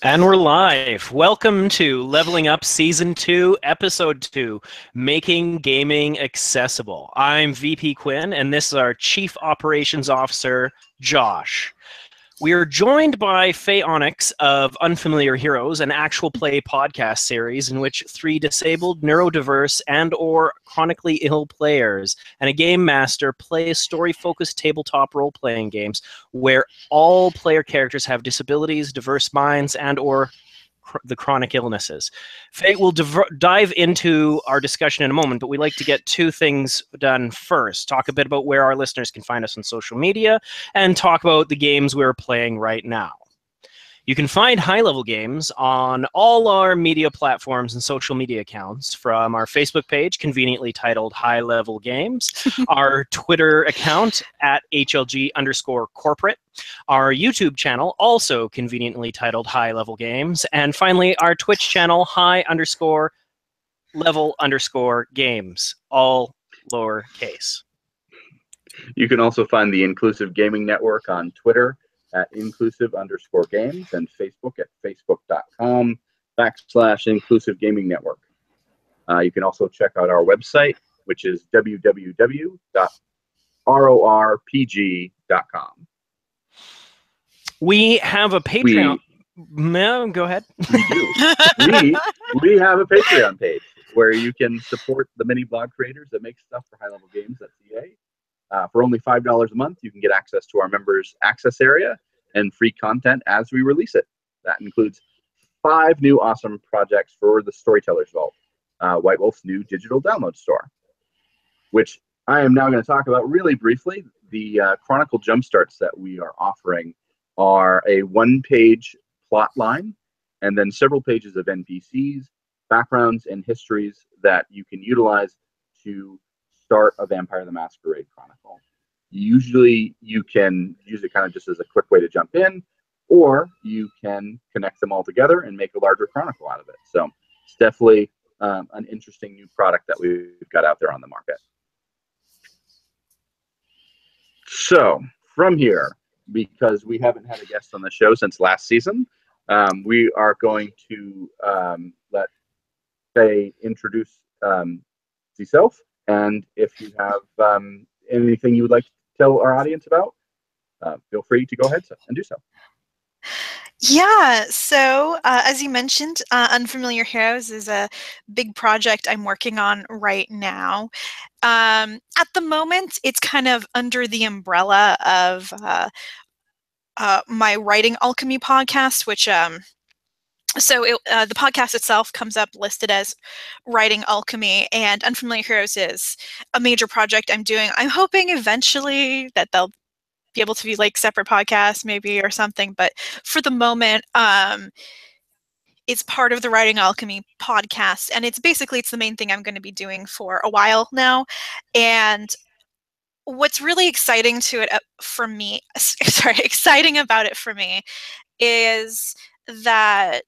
And we're live. Welcome to Leveling Up Season 2, Episode 2, Making Gaming Accessible. I'm VP Quinn, and this is our Chief Operations Officer, Josh. We are joined by Faye Onyx of Unfamiliar Heroes, an actual play podcast series in which 3 disabled, neurodiverse, and/or chronically ill players and a game master play story-focused tabletop role-playing games where all player characters have disabilities, diverse minds, and/or the chronic illnesses. Faye will dive into our discussion in a moment, but we'd like to get 2 things done first. Talk a bit about where our listeners can find us on social media, and talk about the games we're playing right now. You can find High Level Games on all our media platforms and social media accounts, from our Facebook page, conveniently titled High Level Games, our Twitter account at HLG_corporate, our YouTube channel, also conveniently titled High Level Games, and finally, our Twitch channel, High_Level_Games, all lowercase. You can also find the Inclusive Gaming Network on Twitter at inclusive_games and Facebook at facebook.com/Inclusive Gaming Network. You can also check out our website, which is www.rorpg.com. We have a Patreon. No, go ahead. We do. we have a Patreon page where you can support the many blog creators that make stuff for High Level Games.ca. For only $5 a month, you can get access to our members' access area and free content as we release it. That includes 5 new awesome projects for the Storyteller's Vault, White Wolf's new digital download store, which I am now going to talk about really briefly. The Chronicle Jumpstarts that we are offering are a 1-page plot line and then several pages of NPCs, backgrounds, and histories that you can utilize to start a Vampire the Masquerade Chronicle. Usually you can use it kind of just as a quick way to jump in, or you can connect them all together and make a larger chronicle out of it. So it's definitely an interesting new product that we've got out there on the market. So from here, because we haven't had a guest on the show since last season, we are going to let Faye introduce herself. And if you have anything you would like to tell our audience about, feel free to go ahead and do so. Yeah, so as you mentioned, Unfamiliar Heroes is a big project I'm working on right now. At the moment, it's kind of under the umbrella of my Writing Alchemy podcast, which the podcast itself comes up listed as Writing Alchemy, and Unfamiliar Heroes is a major project I'm doing. I'm hoping eventually that they'll be able to be like separate podcasts maybe or something, but for the moment, it's part of the Writing Alchemy podcast, and it's the main thing I'm going to be doing for a while now. And what's really exciting exciting about it for me is that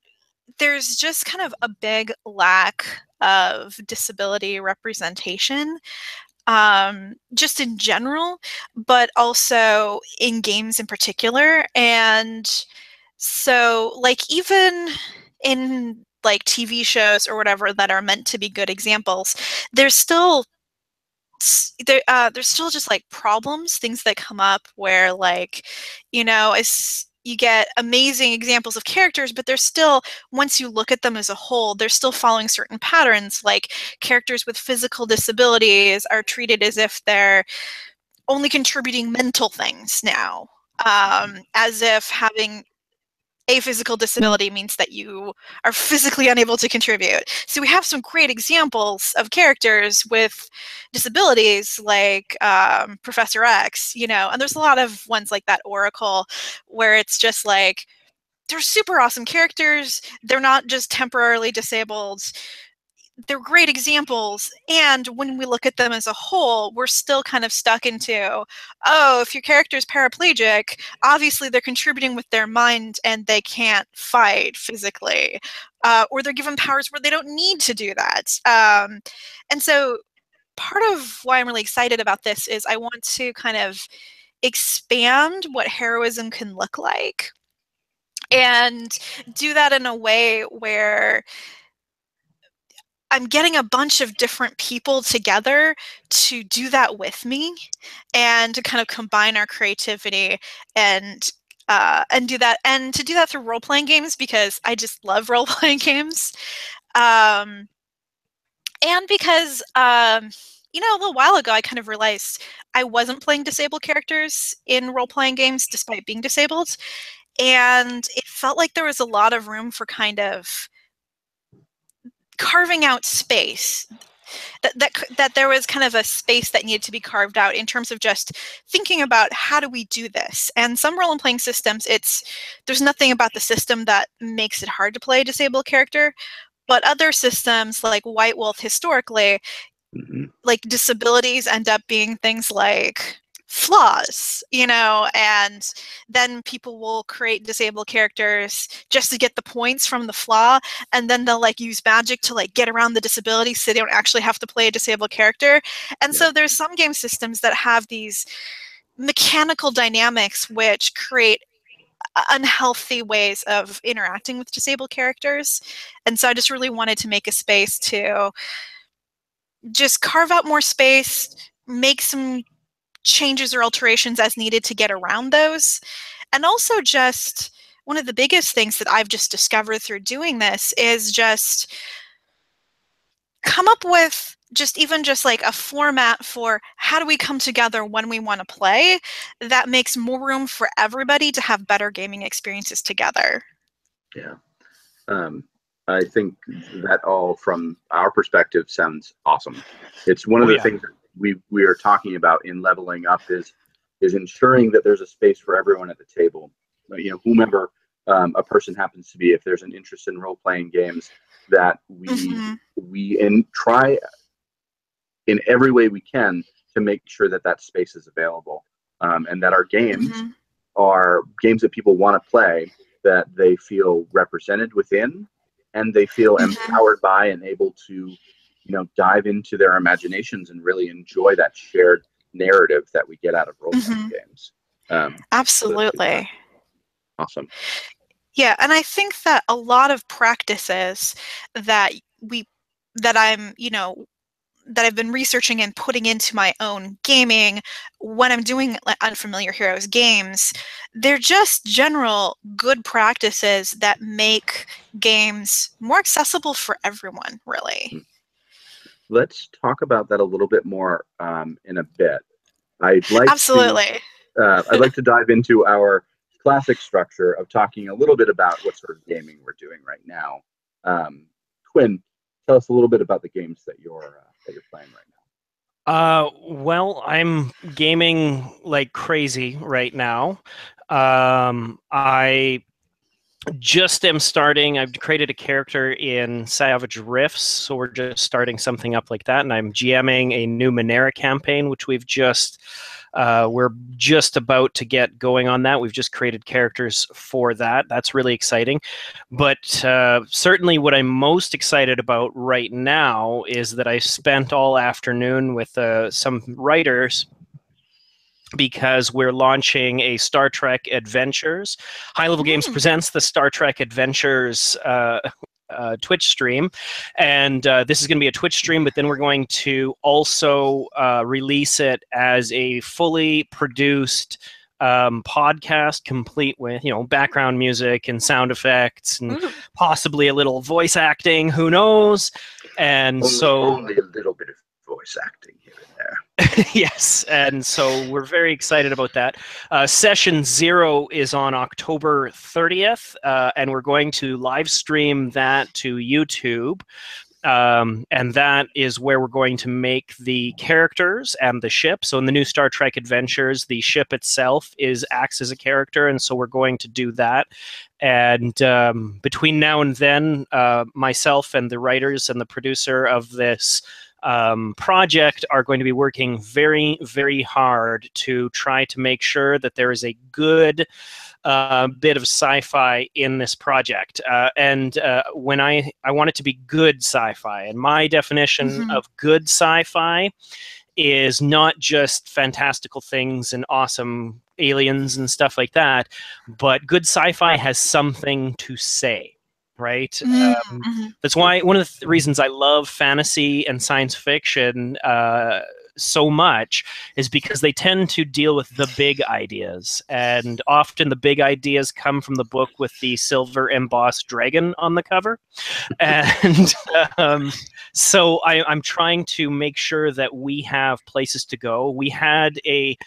there's just kind of a big lack of disability representation, just in general, but also in games in particular. And so, like, even in like TV shows or whatever that are meant to be good examples, there's still just like problems, things that come up where, like, as you get amazing examples of characters, but they're still, once you look at them as a whole, they're still following certain patterns. Like, characters with physical disabilities are treated as if they're only contributing mental things now, as if having a physical disability means that you are physically unable to contribute. So we have some great examples of characters with disabilities, like Professor X, and there's a lot of ones like that, Oracle, where it's just like, they're super awesome characters. They're not just temporarily disabled. They're great examples, and when we look at them as a whole, we're still kind of stuck into, oh, if your character is paraplegic, obviously they're contributing with their mind and they can't fight physically, or they're given powers where they don't need to do that. And so part of why I'm really excited about this is I want to kind of expand what heroism can look like. and do that in a way where I'm getting a bunch of different people together to do that with me and to kind of combine our creativity and do that, and to do that through role-playing games, because I just love role-playing games. Um, and because you know, a little while ago I kind of realized I wasn't playing disabled characters in role-playing games despite being disabled, and it felt like there was a lot of room for kind of carving out space, that there was kind of a space that needed to be carved out in terms of just thinking about how do we do this. And some role playing systems, there's nothing about the system that makes it hard to play a disabled character, but other systems like White Wolf historically, like disabilities end up being things like flaws, you know, and then people will create disabled characters just to get the points from the flaw, and then they'll like use magic to like get around the disability so they don't actually have to play a disabled character. And so there's some game systems that have these mechanical dynamics which create unhealthy ways of interacting with disabled characters. And so I just really wanted to make a space to just carve out more space, make some changes or alterations as needed to get around those. And also, just one of the biggest things that I've just discovered through doing this is just come up with even just like a format for how do we come together when we want to play that makes more room for everybody to have better gaming experiences together. Yeah. I think that all from our perspective sounds awesome. It's one of the things that we are talking about in leveling up is ensuring that there's a space for everyone at the table. You know, whomever a person happens to be, if there's an interest in role-playing games, that we try in every way we can to make sure that that space is available, and that our games are games that people want to play, that they feel represented within, and they feel empowered by and able to, you know, dive into their imaginations and really enjoy that shared narrative that we get out of role-playing games. Absolutely. Awesome. Yeah, and I think that a lot of practices that I'm, you know, that I've been researching and putting into my own gaming when I'm doing like Unfamiliar Heroes games, they're just general good practices that make games more accessible for everyone, really. Let's talk about that a little bit more in a bit. I'd like I'd like to dive into our classic structure of talking a little bit about what sort of gaming we're doing right now. Quinn, tell us a little bit about the games that you're playing right now. Well, I'm gaming like crazy right now. I just am starting. I've created a character in Savage Rifts, so we're just starting something up like that, and I'm GMing a new Numenera campaign, which we're just about to get going on that. We've just created characters for that. That's really exciting. But certainly what I'm most excited about right now is that I spent all afternoon with some writers, because we're launching a Star Trek Adventures. High Level Games presents the Star Trek Adventures Twitch stream, and this is going to be a Twitch stream, but then we're going to also release it as a fully produced podcast, complete with, you know, background music and sound effects and possibly a little voice acting, who knows. And only a little bit of voice acting here and there. Yes, and so we're very excited about that. Session 0 is on October 30th, and we're going to live stream that to YouTube. And that is where we're going to make the characters and the ship. So in the new Star Trek Adventures, the ship itself acts as a character, and so we're going to do that. And between now and then, myself and the writers and the producer of this project are going to be working very, very hard to try to make sure that there is a good bit of sci-fi in this project. And when I want it to be good sci-fi, and my definition of good sci-fi is not just fantastical things and awesome aliens and stuff like that, but good sci-fi has something to say, right? Mm-hmm. That's why one of the reasons I love fantasy and science fiction so much is because they tend to deal with the big ideas, and often the big ideas come from the book with the silver embossed dragon on the cover. And so I'm trying to make sure that we have places to go. We had a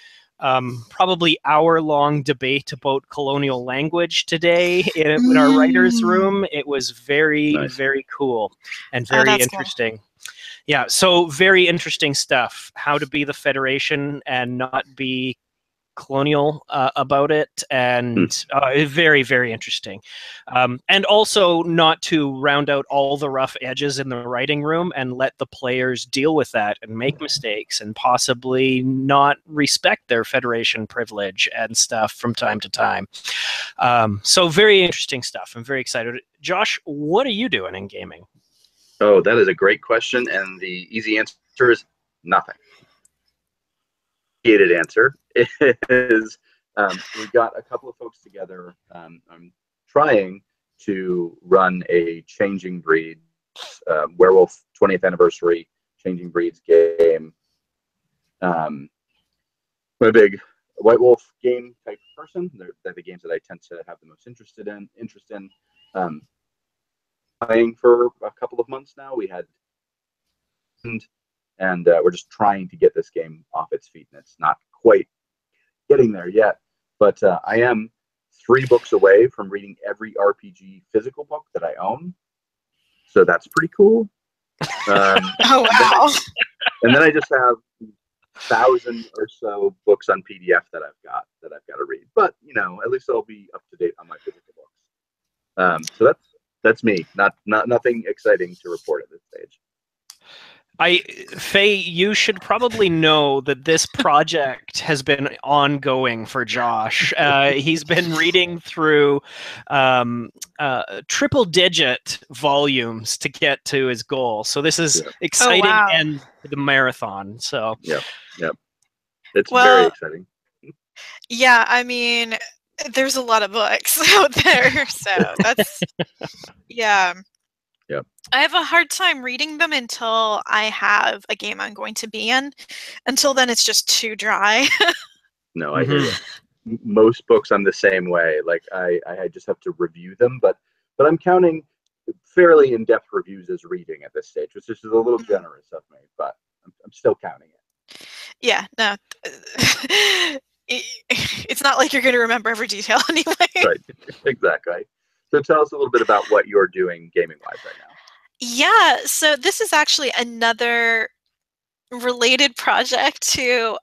probably hour-long debate about colonial language today in our writers' room. It was very, Nice. very cool and very interesting. Cool. Yeah, so very interesting stuff. How to be the Federation and not be colonial about it, and very, very interesting. And also not to round out all the rough edges in the writing room and let the players deal with that and make mistakes and possibly not respect their Federation privilege and stuff from time to time. So very interesting stuff. I'm very excited. Josh, what are you doing in gaming? Oh, that is a great question, and the easy answer is nothing. Gated answer is we got a couple of folks together. I'm trying to run a Changing Breeds Werewolf 20th anniversary Changing Breeds game. I'm a big White Wolf game type person. They're the games that I tend to have the most interest in. Playing for a couple of months now. We had, and we're just trying to get this game off its feet, and it's not quite getting there yet. But I am 3 books away from reading every RPG physical book that I own, so that's pretty cool. Oh wow! And then I just have 1,000 or so books on PDF that I've got to read. But you know, at least I'll be up to date on my physical books. So that's me. Nothing exciting to report at this stage. Faye, you should probably know that this project has been ongoing for Josh. He's been reading through triple-digit volumes to get to his goal. So this is exciting and the marathon. So yep, it's very exciting. Yeah, I mean, there's a lot of books out there, so that's yeah. Yep. I have a hard time reading them until I have a game I'm going to be in. Until then, it's just too dry. No, I hear you. Most books I'm the same way. Like I just have to review them, but I'm counting fairly in-depth reviews as reading at this stage, which is a little generous of me, but I'm still counting it. Yeah, no. It's not like you're going to remember every detail anyway. Right, exactly. So tell us a little bit about what you're doing gaming-wise right now. Yeah, so this is actually another related project to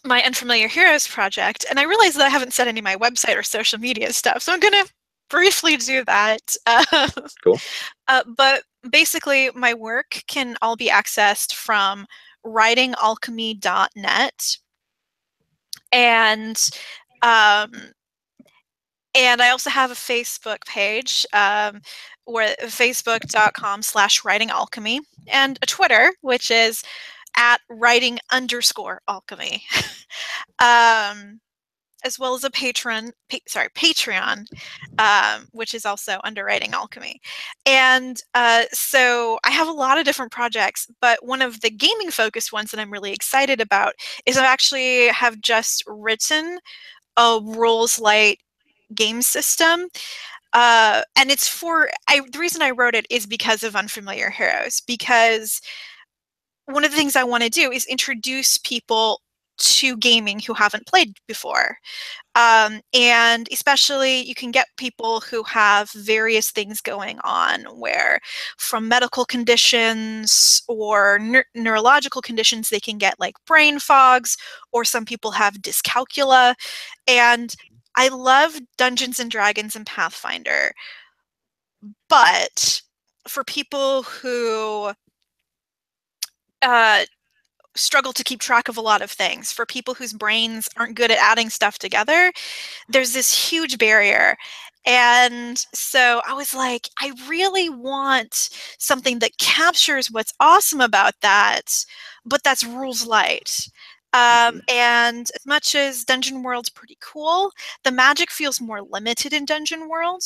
my Unfamiliar Heroes project, and I realize that I haven't said any of my website or social media stuff, so I'm going to briefly do that. Cool. But basically, my work can all be accessed from writingalchemy.net, and I also have a Facebook page where facebook.com/writingalchemy, and a Twitter, which is @writing_alchemy, as well as a Patreon, which is also under Writing Alchemy. And so I have a lot of different projects, but one of the gaming focused ones that I'm really excited about is I actually have just written a Rules Light game system, and it's the reason I wrote it is because of Unfamiliar Heroes, because one of the things I want to do is introduce people to gaming who haven't played before, and especially you can get people who have various things going on, where from medical conditions or neurological conditions, they can get like brain fogs, or some people have dyscalculia. And I love Dungeons and Dragons and Pathfinder, but for people who struggle to keep track of a lot of things, for people whose brains aren't good at adding stuff together, there's this huge barrier. And so I was like, I really want something that captures what's awesome about that, but that's rules light. And as much as Dungeon World's pretty cool, the magic feels more limited in Dungeon World.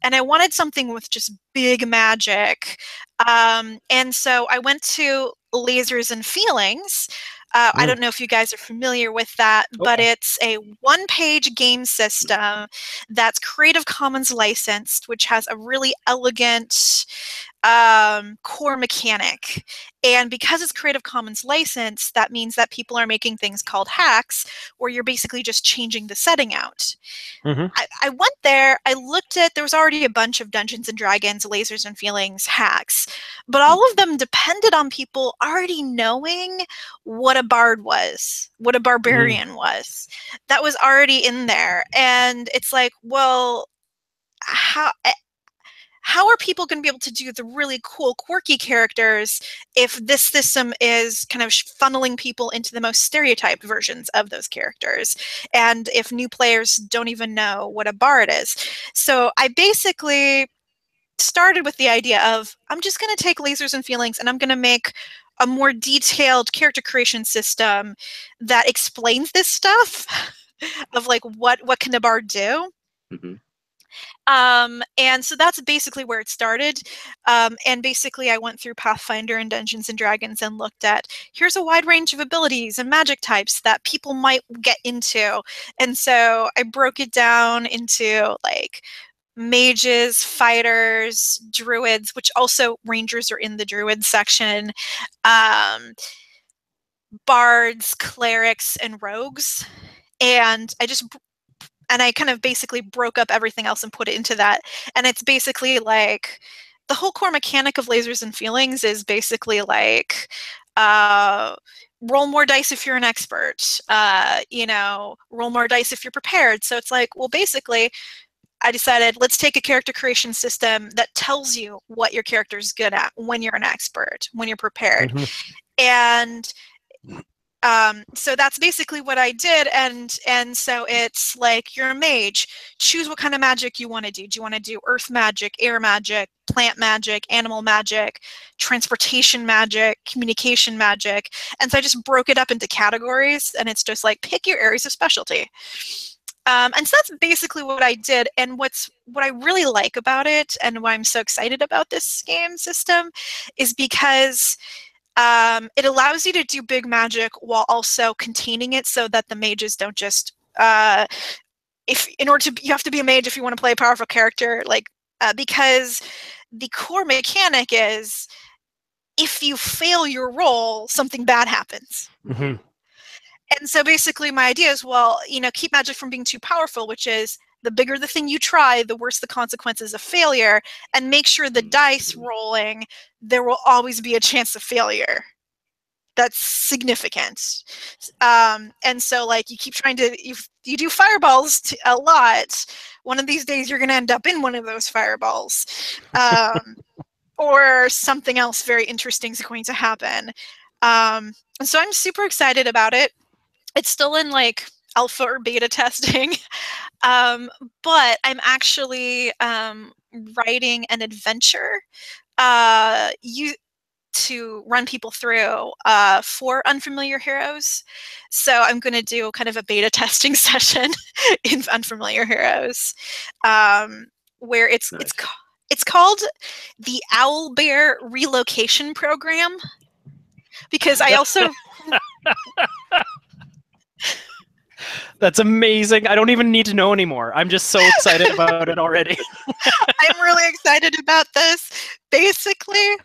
And I wanted something with just big magic. And so I went to Lasers and Feelings. I don't know if you guys are familiar with that, but it's a one-page game system that's Creative Commons licensed, which has a really elegant core mechanic. And because it's Creative Commons licensed, that means that people are making things called hacks, where you're basically just changing the setting out. I went there, I looked at, there was already a bunch of Dungeons and Dragons, Lasers and Feelings hacks, but all of them depended on people already knowing what a bard was, what a barbarian was. That was already in there. And it's like, well, how are people going to be able to do the really cool, quirky characters if this system is kind of funneling people into the most stereotyped versions of those characters? And if new players don't even know what a bard is. So I basically started with the idea of, I'm just going to take Lasers and Feelings and I'm going to make a more detailed character creation system that explains this stuff of like, what can a bard do? And so that's basically where it started. And basically I went through Pathfinder and Dungeons and Dragons and looked at, here's a wide range of abilities and magic types that people might get into. And so I broke it down into like mages, fighters, druids, which also rangers are in the druid section, bards, clerics, and rogues. And I kind of basically broke up everything else and put it into that. And it's basically like the whole core mechanic of Lasers and Feelings is basically like roll more dice if you're an expert, roll more dice if you're prepared. So it's like, well, basically, I decided let's take a character creation system that tells you what your character is good at when you're an expert, when you're prepared. And so that's basically what I did, and so it's like, you're a mage. Choose what kind of magic you want to do. Do you want to do earth magic, air magic, plant magic, animal magic, transportation magic, communication magic? And so I just broke it up into categories, and it's just like, pick your areas of specialty. And so that's basically what I did. And what I really like about it, and why I'm so excited about this game system, is because it allows you to do big magic while also containing it so that the mages don't just you have to be a mage if you want to play a powerful character, because the core mechanic is, if you fail your roll, something bad happens. And so basically my idea is, well, keep magic from being too powerful, which is the bigger the thing you try, the worse the consequences of failure, and make sure the dice rolling, there will always be a chance of failure. That's significant. And so like, you keep trying to, you do fireballs a lot. One of these days you're going to end up in one of those fireballs. Or something else very interesting is going to happen. And so I'm super excited about it. It's still in like alpha or beta testing, but I'm actually writing an adventure to run people through for Unfamiliar Heroes. So I'm going to do kind of a beta testing session in Unfamiliar Heroes, where it's called the Owlbear Relocation Program, because I also That's amazing. I don't even need to know anymore. I'm just so excited about it already. I'm really excited about this. Basically,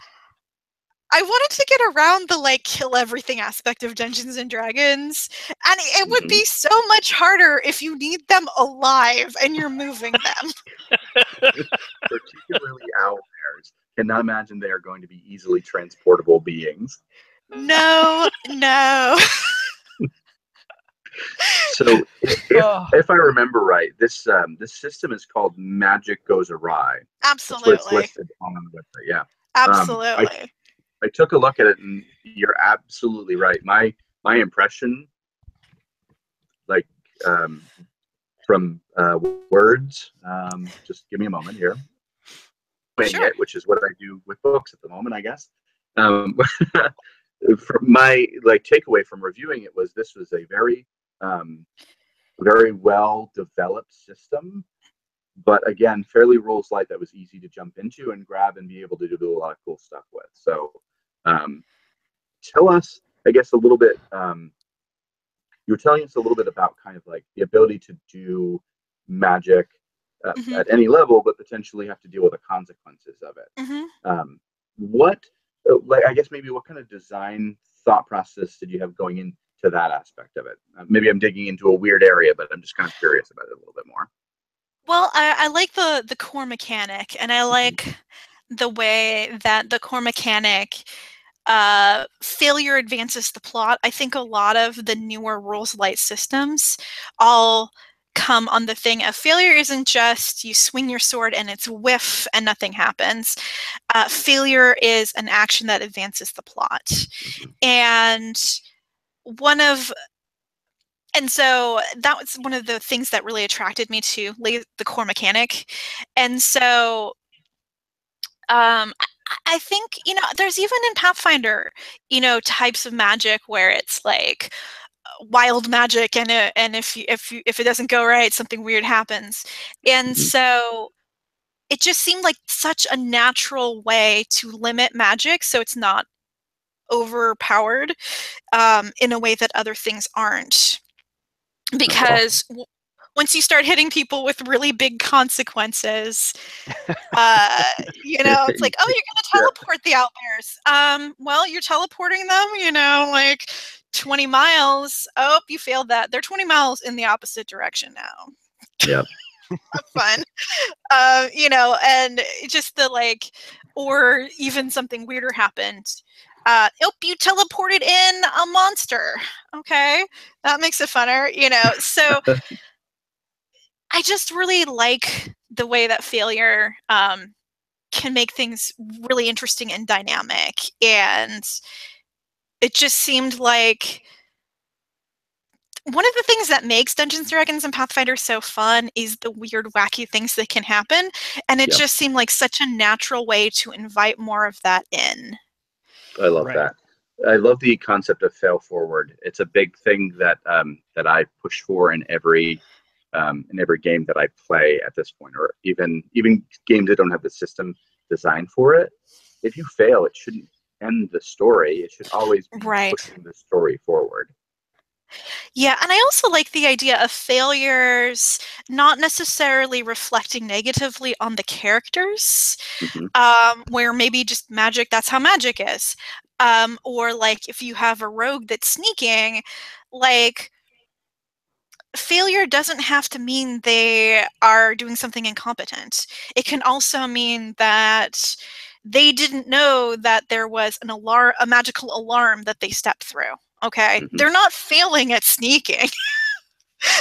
I wanted to get around the kill everything aspect of Dungeons and Dragons, and it would be so much harder if you need them alive and you're moving them. Particularly owlbears. Cannot imagine they are going to be easily transportable beings. No. So, if I remember right, this system is called Magic Goes Awry. Absolutely. That's what it's listed on the website. Yeah. Absolutely. I took a look at it, and you're absolutely right. My impression, from words, just give me a moment here. Sure. Which is what I do with books at the moment, I guess. from my takeaway from reviewing it was this was a very well developed system, but again, fairly rules light that was easy to jump into and grab and be able to do a lot of cool stuff with. So tell us, I guess, a little bit. You were telling us a little bit about kind of like the ability to do magic at any level, but potentially have to deal with the consequences of it. What, I guess, maybe what kind of design thought process did you have going into that aspect of it? Maybe I'm digging into a weird area, but I'm just kind of curious about it a little bit more. Well, I like the core mechanic, and I like the way that the core mechanic failure advances the plot. I think a lot of the newer rules light systems all come on the thing of failure isn't just you swing your sword and it's whiff and nothing happens. Failure is an action that advances the plot. And so that was one of the things that really attracted me to the core mechanic. And so I think, there's even in Pathfinder, types of magic where it's like wild magic, and if it doesn't go right, something weird happens. And so it just seemed like such a natural way to limit magic so it's not overpowered in a way that other things aren't. Because once you start hitting people with really big consequences, it's like, oh, you're going to teleport the owlbears. Well, you're teleporting them, like 20 miles. Oh, you failed that. They're 20 miles in the opposite direction now. Yep. Fun. And just or even something weirder happened. You teleported in a monster. Okay, that makes it funner, So I just really like the way that failure can make things really interesting and dynamic, and it just seemed like one of the things that makes Dungeons & Dragons and Pathfinder so fun is the weird, wacky things that can happen, and it just seemed like such a natural way to invite more of that in. I love that. I love the concept of fail forward. It's a big thing that that I push for in every game that I play at this point, or even games that don't have the system designed for it. If you fail, it shouldn't end the story. It should always be pushing the story forward. Yeah, and I also like the idea of failures not necessarily reflecting negatively on the characters, where maybe just magic, that's how magic is. Or if you have a rogue that's sneaking, failure doesn't have to mean they are doing something incompetent. It can also mean that they didn't know that there was a magical alarm that they stepped through. Okay, they're not failing at sneaking.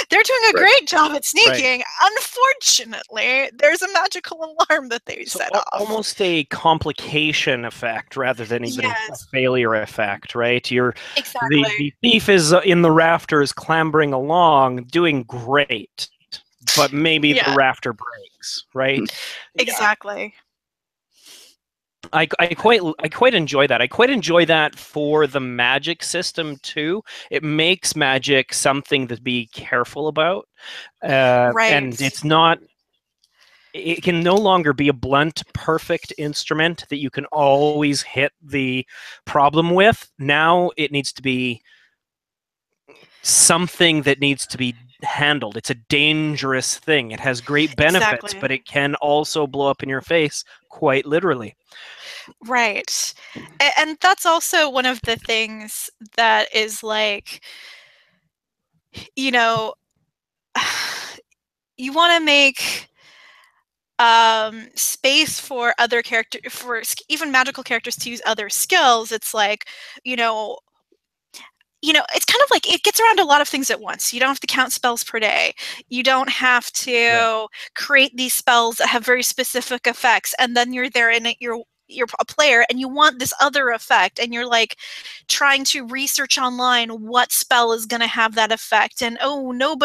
They're doing a great job at sneaking. Unfortunately, there's a magical alarm that they set off. Almost a complication effect rather than even a failure effect, right? The thief is in the rafters clambering along, doing great, but maybe the rafter breaks, right? Exactly. I quite enjoy that. I quite enjoy that for the magic system too. It makes magic something to be careful about, and it's not. It can no longer be a blunt, perfect instrument that you can always hit the problem with. Now it needs to be something that needs to be handled. It's a dangerous thing. It has great benefits, but it can also blow up in your face, quite literally. Right. And that's also one of the things that is you want to make space for other for even magical characters to use other skills. It's it's kind of it gets around a lot of things at once. You don't have to count spells per day. You don't have to create these spells that have very specific effects, and then you're there and you're a player and you want this other effect, and you're trying to research online what spell is going to have that effect, and no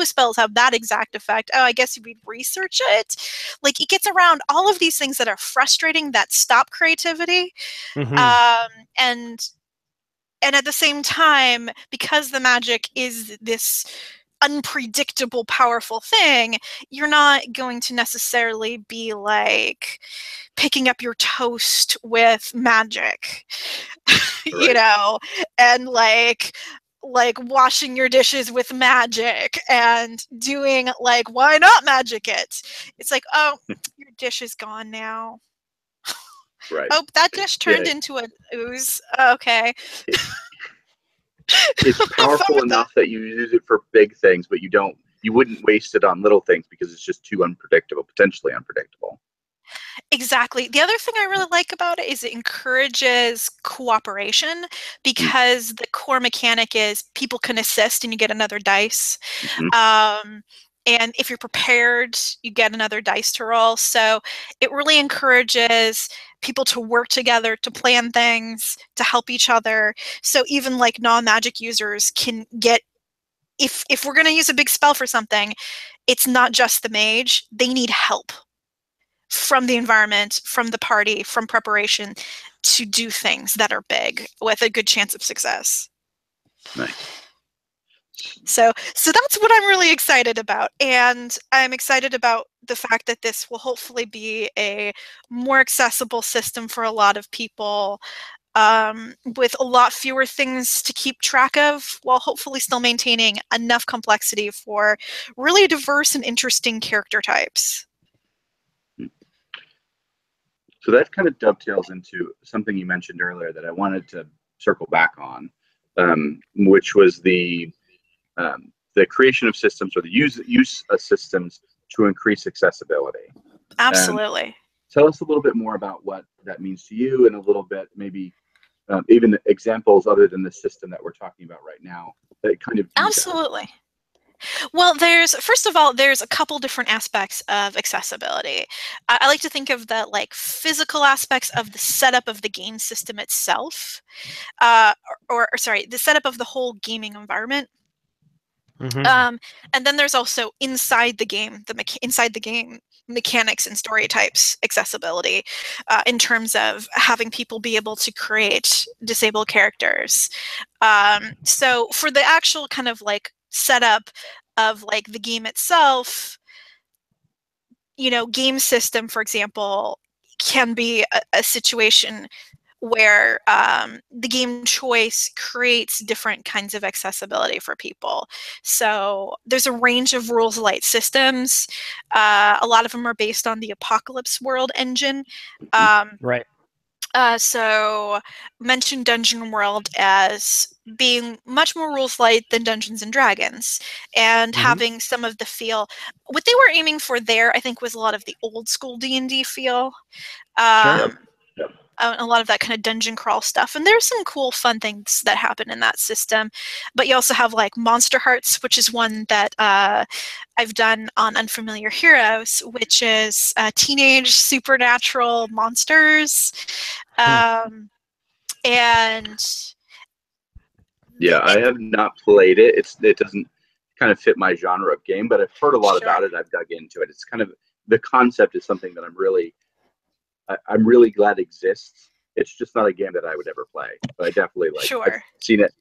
spells have that exact effect. Oh, I guess you would research it. It gets around all of these things that are frustrating, that stop creativity. And and at the same time, because the magic is this unpredictable, powerful thing, you're not going to necessarily be like picking up your toast with magic, you Right. know, and like washing your dishes with magic and doing like, why not magic it? It's like, oh, your dish is gone now. Right. Oh, that dish turned Yeah. into an ooze. Okay. It's Have fun powerful with that. enough that you use it for big things, but you wouldn't waste it on little things because it's just too unpredictable, potentially unpredictable. Exactly. The other thing I really like about it is it encourages cooperation, Mm. because the core mechanic is people can assist and you get another dice. Mhm. And if you're prepared, you get another dice to roll. So it really encourages people to work together, to plan things, to help each other. So even like non-magic users can get, if we're going to use a big spell for something, it's not just the mage. They need help from the environment, from the party, from preparation to do things that are big with a good chance of success. Nice. So that's what I'm really excited about. And I'm excited about the fact that this will hopefully be a more accessible system for a lot of people, with a lot fewer things to keep track of, while hopefully still maintaining enough complexity for really diverse and interesting character types. So that kind of dovetails into something you mentioned earlier that I wanted to circle back on, which was the creation of systems, or the use of systems to increase accessibility. Absolutely. Tell us a little bit more about what that means to you, and a little bit maybe even examples other than the system that we're talking about right now that kind of do that. Absolutely. Well, first of all, there's a couple different aspects of accessibility. I like to think of the like physical aspects of the setup of the game system itself, or sorry, the setup of the whole gaming environment. Mhm. And then there's also inside the game, inside the game mechanics and story types accessibility, in terms of having people be able to create disabled characters. So for the actual kind of like setup of like the game itself, game system, for example, can be a situation where the game choice creates different kinds of accessibility for people. So there's a range of rules light systems. A lot of them are based on the Apocalypse World engine. Right. So mention Dungeon World as being much more rules light than Dungeons and Dragons, and Mhm. having some of the feel. What they were aiming for there, I think, was a lot of the old school D&D feel. Sure. Yep. A lot of that kind of dungeon crawl stuff. And there's some cool, fun things that happen in that system. But you also have like Monster Hearts, which is one that I've done on Unfamiliar Heroes, which is teenage supernatural monsters. And Yeah, I have not played it. It doesn't kind of fit my genre of game, but I've heard a lot about sure. it. I've dug into it. It's kind of, the concept is something that I'm really glad exists. It's just not a game that I would ever play, but I definitely I've Sure. seen it.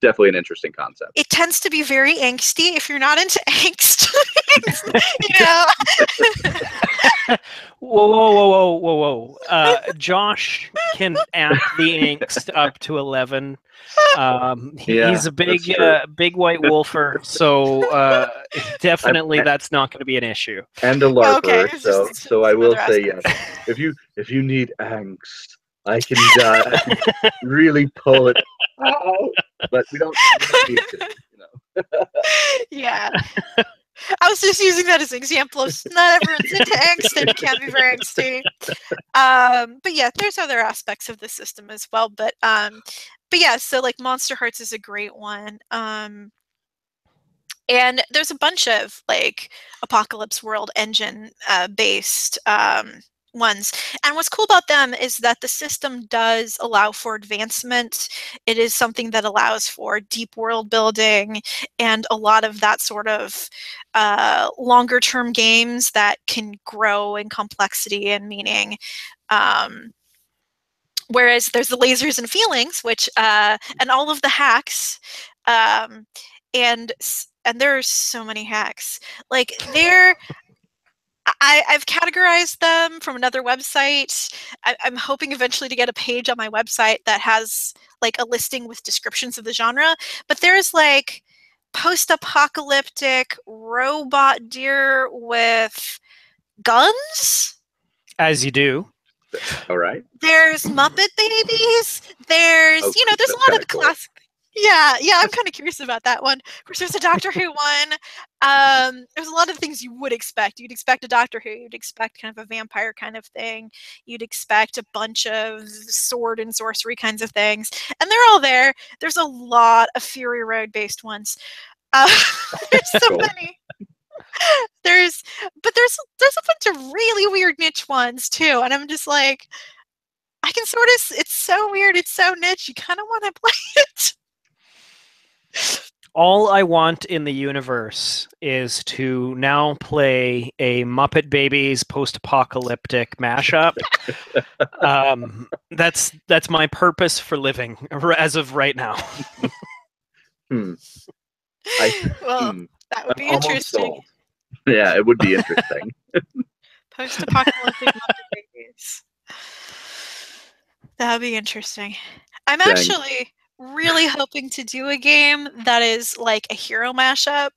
Definitely an interesting concept. It tends to be very angsty if you're not into angst. you know? Whoa, whoa, whoa, whoa, whoa, whoa! Josh can amp the angst up to 11. Yeah, He's a that's big, true. big white wolfer, so definitely that's not going to be an issue. And a LARPer, Okay, so I some will other say yes. aspects. If you need angst, I can really pull it out, but we don't need to, Yeah. I was just using that as an example of not everyone's into angst and it can be very angsty. But yeah, there's other aspects of the system as well. But yeah, so like Monster Hearts is a great one. And there's a bunch of like Apocalypse World engine based ones. And what's cool about them is that the system does allow for advancement. It is something that allows for deep world building and a lot of that sort of longer term games that can grow in complexity and meaning. Whereas there's the lasers and feelings, which and all of the hacks, and there's so many hacks. Like I've categorized them from another website. I'm hoping eventually to get a page on my website that has like a listing with descriptions of the genre. But there's like post-apocalyptic robot deer with guns. As you do. All right. There's Muppet Babies. There's, Oh, there's that's a lot kinda of cool. classic. Yeah, I'm kind of curious about that one. Of course, there's a Doctor Who one. There's a lot of things you would expect. You'd expect a Doctor Who. You'd expect kind of a vampire kind of thing. You'd expect a bunch of sword and sorcery kinds of things. And they're all there. There's a lot of Fury Road based ones. There's so Cool. many. There's a bunch of really weird niche ones too, and I'm just like, I can sort of. It's so weird. It's so niche. You kind of want to play it. All I want in the universe is to now play a Muppet Babies post-apocalyptic mashup. That's my purpose for living as of right now. Well, that would be I'm almost interesting. sold. Yeah, it would be interesting. Post-apocalyptic Muppet Babies. That would be interesting. I'm Dang. actually really hoping to do a game that is like a hero mashup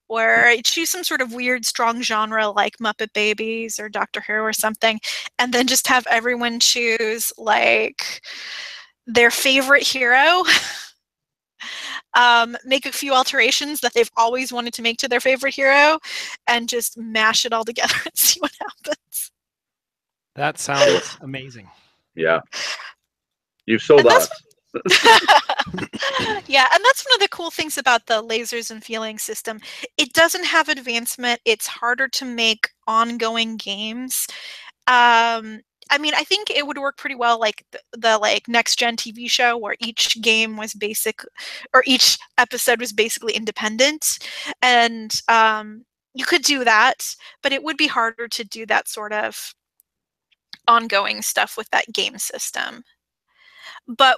where I choose some sort of weird, strong genre like Muppet Babies or Doctor Who or something, and then just have everyone choose like their favorite hero. Make a few alterations that they've always wanted to make to their favorite hero, and just mash it all together and see what happens. That sounds amazing. Yeah. You've sold us. Yeah, and that's one of the cool things about the lasers and feeling system. It doesn't have advancement. It's harder to make ongoing games. I mean, I think it would work pretty well like the like next gen TV show where each game was each episode was basically independent, and you could do that, but it would be harder to do that sort of ongoing stuff with that game system. But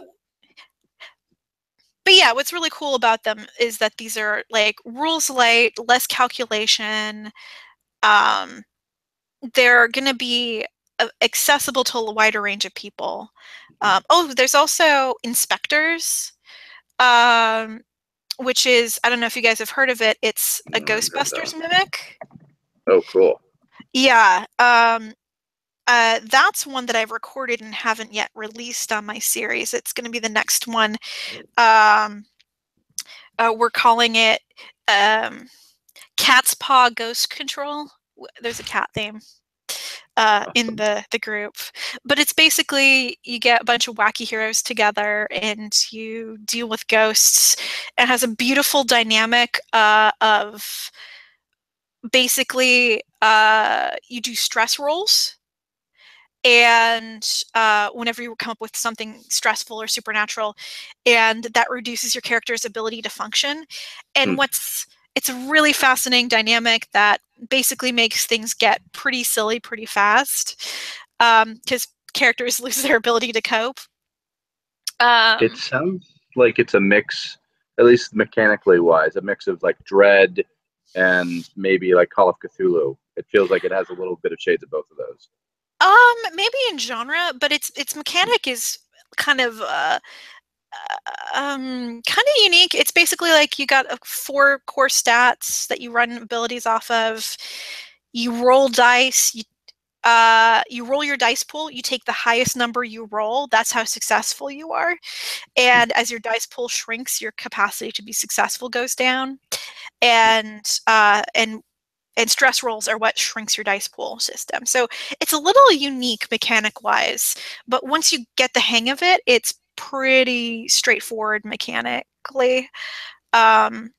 yeah, what's really cool about them is that these are like rules light, less calculation. They're going to be accessible to a wider range of people. There's also inspectors, which is, I don't know if you guys have heard of it. It's a Ghostbusters mimic. Oh, cool. Yeah. That's one that I've recorded and haven't yet released on my series. It's going to be the next one. We're calling it Cat's Paw Ghost Control. There's a cat theme in the group. But it's basically you get a bunch of wacky heroes together and you deal with ghosts. It has a beautiful dynamic of basically you do stress rolls. And whenever you come up with something stressful or supernatural, and that reduces your character's ability to function. And it's a really fascinating dynamic that basically makes things get pretty silly pretty fast because characters lose their ability to cope. It sounds like it's a mix, at least mechanically wise, a mix of like Dread and maybe like Call of Cthulhu. It feels like it has a little bit of shades of both of those. Maybe in genre, but its mechanic is kind of unique. It's basically like you got 4 core stats that you run abilities off of. You roll dice. You roll your dice pool. You take the highest number you roll. That's how successful you are. And as your dice pool shrinks, your capacity to be successful goes down. And stress rolls are what shrinks your dice pool system. So it's a little unique mechanic-wise, but once you get the hang of it, it's pretty straightforward mechanically. And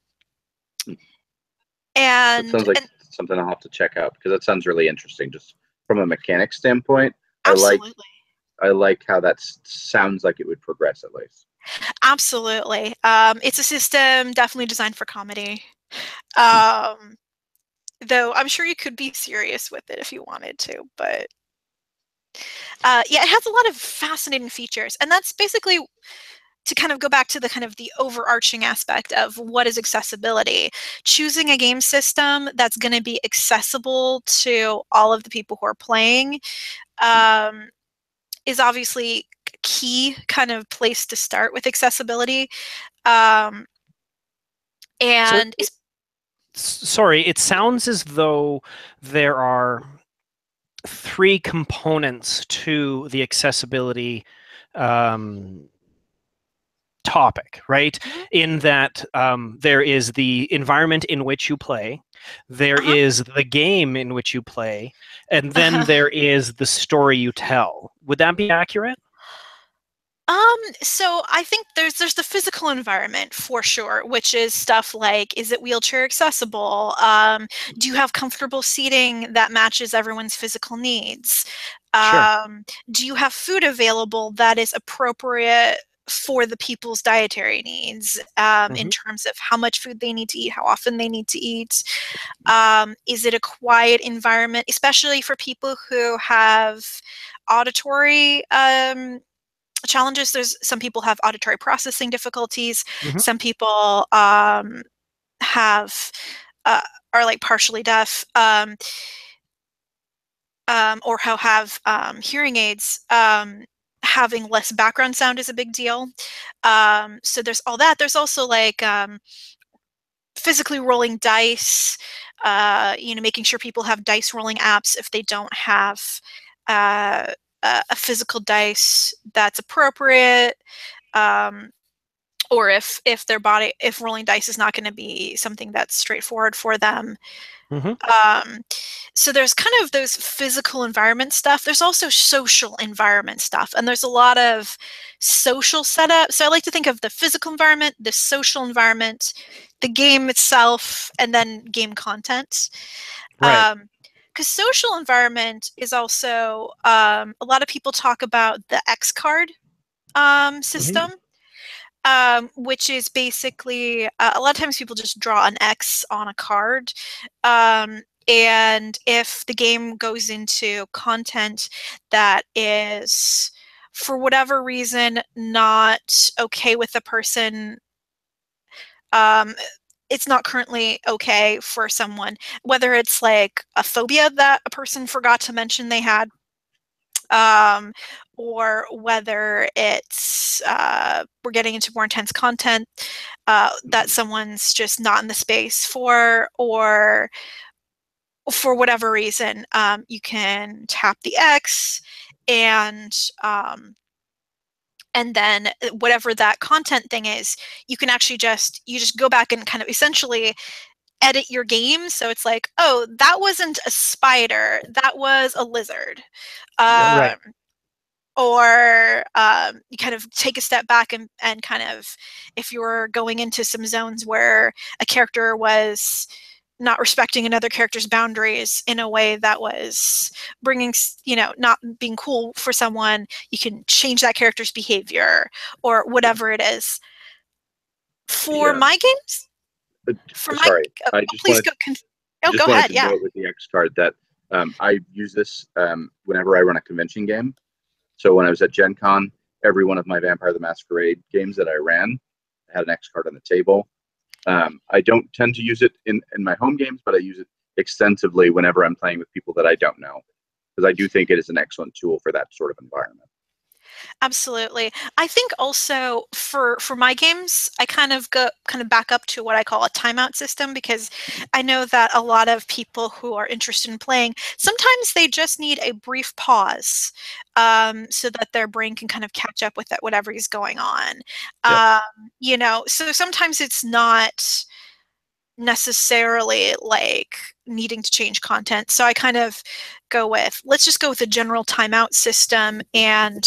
it sounds like something I'll have to check out because that sounds really interesting. Just from a mechanic standpoint, absolutely. I like how that sounds like it would progress at least. Absolutely. It's a system definitely designed for comedy. Though I'm sure you could be serious with it if you wanted to, but Yeah, it has a lot of fascinating features, and that's basically to kind of go back to the kind of the overarching aspect of what is accessibility. Choosing a game system that's going to be accessible to all of the people who are playing is obviously a key kind of place to start with accessibility. Um, So, and sorry, it sounds as though there are three components to the accessibility topic, right? Mhm. In that there is the environment in which you play, there Uh-huh. is the game in which you play, and then there is the story you tell. Would that be accurate? So I think there's the physical environment for sure, which is stuff like, is it wheelchair accessible? Do you have comfortable seating that matches everyone's physical needs? Sure. Do you have food available that is appropriate for the people's dietary needs, in Hmm. terms of how much food they need to eat, how often they need to eat? Is it a quiet environment, especially for people who have auditory challenges? There's some people have auditory processing difficulties. Hmm. Some people have are like partially deaf, or have hearing aids. Having less background sound is a big deal. So there's all that. There's also like physically rolling dice. Making sure people have dice rolling apps if they don't have uh, a physical dice that's appropriate. Um, or if rolling dice is not going to be something that's straightforward for them. Hmm. um, so there's kind of those physical environment stuff. There's also social environment stuff, and there's a lot of social setup. So I like to think of the physical environment, the social environment, the game itself, and then game content. Right. Because social environment is also, a lot of people talk about the X card Hmm. system, which is basically, a lot of times people just draw an X on a card. And if the game goes into content that is, for whatever reason, not okay with the person, um, it's not currently okay for someone, whether it's like a phobia that a person forgot to mention they had, um, or whether it's, we're getting into more intense content that someone's just not in the space for, or for whatever reason, you can tap the X, and then whatever that content thing is, you can actually just go back and kind of essentially edit your game. So it's like, oh, that wasn't a spider, that was a lizard. Right. Um, or you kind of take a step back, and kind of, if you're going into some zones where a character was not respecting another character's boundaries in a way that was bringing, not being cool for someone, you can change that character's behavior or Yeah. whatever it is. For The my games, uh, for my, sorry, oh, I please go. Oh, just go wanted ahead. to Yeah. note with the X card that I use this whenever I run a convention game. So when I was at Gen Con, every one of my Vampire the Masquerade games that I ran had an X card on the table. I don't tend to use it in my home games, but I use it extensively whenever I'm playing with people that I don't know, because I do think it is an excellent tool for that sort of environment. Absolutely. I think also for my games, I kind of back up to what I call a timeout system, because I know that a lot of people who are interested in playing, sometimes they just need a brief pause, so that their brain can kind of catch up with whatever is going on. Yep. So sometimes it's not necessarily like needing to change content. So I kind of let's just go with a general timeout system, and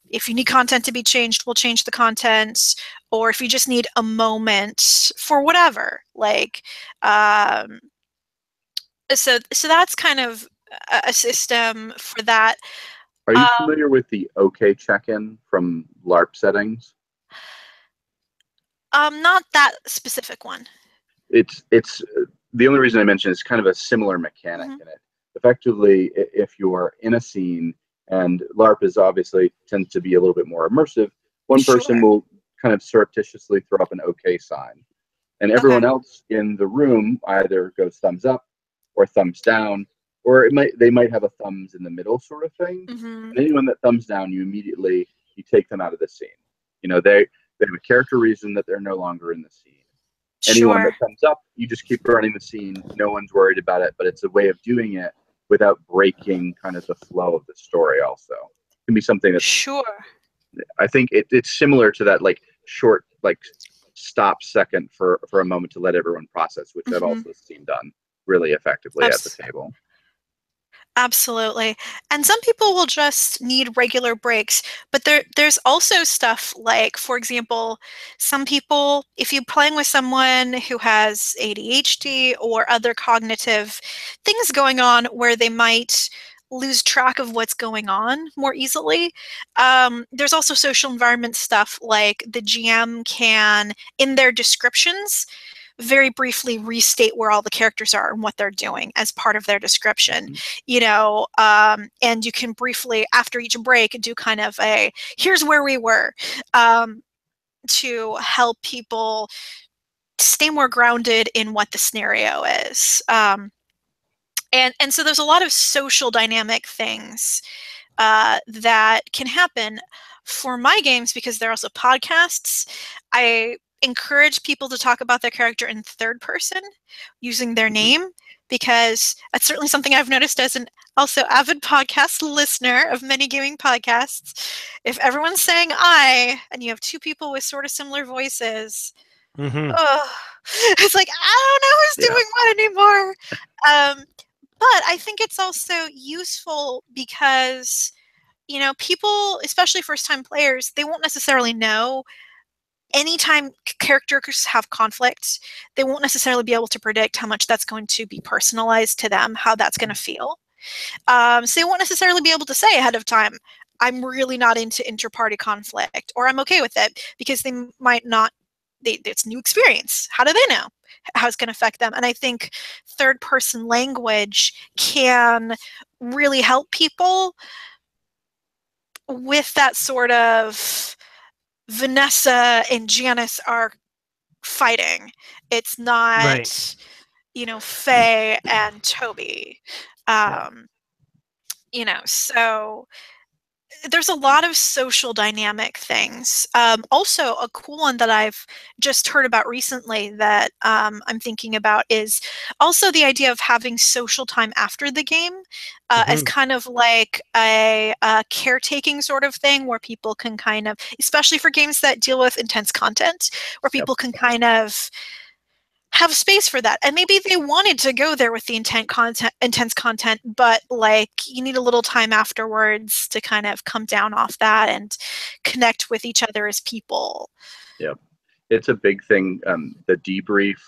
if you need content to be changed, we'll change the content. Or if you just need a moment for whatever, like, um, so that's kind of a system for that. Are you Um, familiar with the OK check-in from LARP settings? not that specific one. It's the only reason I mention it's kind of a similar mechanic Hmm. in it. Effectively, if you're in a scene And LARP is obviously tends to be a little bit more immersive. One person Sure. will kind of surreptitiously throw up an OK sign, and Okay. everyone else in the room either goes thumbs up or thumbs down, or they might have a thumbs in the middle sort of thing. Mm-hmm. And anyone that thumbs down, you take them out of the scene. You know, they have a character reason that they're no longer in the scene. Anyone Sure. that thumbs up, you just keep running the scene. No one's worried about it, but it's a way of doing it without breaking kind of the flow of the story. Also, it can be something that's, Sure. I think it's similar to that like short like stop second for a moment to let everyone process, which I've Mm-hmm. also seen done really effectively at the table. Absolutely. And some people will just need regular breaks, but there's also stuff like, for example, some people, if you're playing with someone who has ADHD or other cognitive things going on where they might lose track of what's going on more easily, there's also social environment stuff like the GM can, in their descriptions, very briefly restate where all the characters are and what they're doing as part of their description, and you can briefly, after each break, do kind of a, here's where we were, to help people stay more grounded in what the scenario is. And so there's a lot of social dynamic things that can happen for my games because they're also podcasts. I encourage people to talk about their character in third person using their name because that's certainly something I've noticed as an also avid podcast listener of many gaming podcasts. If everyone's saying I and you have two people with sort of similar voices, it's like I don't know who's doing what anymore. But I think it's also useful because people, especially first-time players, they won't necessarily know. Anytime characters have conflicts, they won't necessarily be able to predict how much that's going to be personalized to them, how that's going to feel. So they won't necessarily be able to say ahead of time, I'm really not into inter-party conflict, or I'm okay with it, because they might not, it's new experience. How do they know how it's going to affect them? And I think third-person language can really help people with that sort of Vanessa and Janice are fighting. It's not, Right. Faye and Toby. So there's a lot of social dynamic things. Also, a cool one that I've just heard about recently that I'm thinking about is also the idea of having social time after the game as kind of like a caretaking sort of thing where people can kind of, especially for games that deal with intense content, where people can kind of have space for that. And maybe they wanted to go there with the intense content, but like you need a little time afterwards to kind of come down off that and connect with each other as people. Yep. It's a big thing. The debrief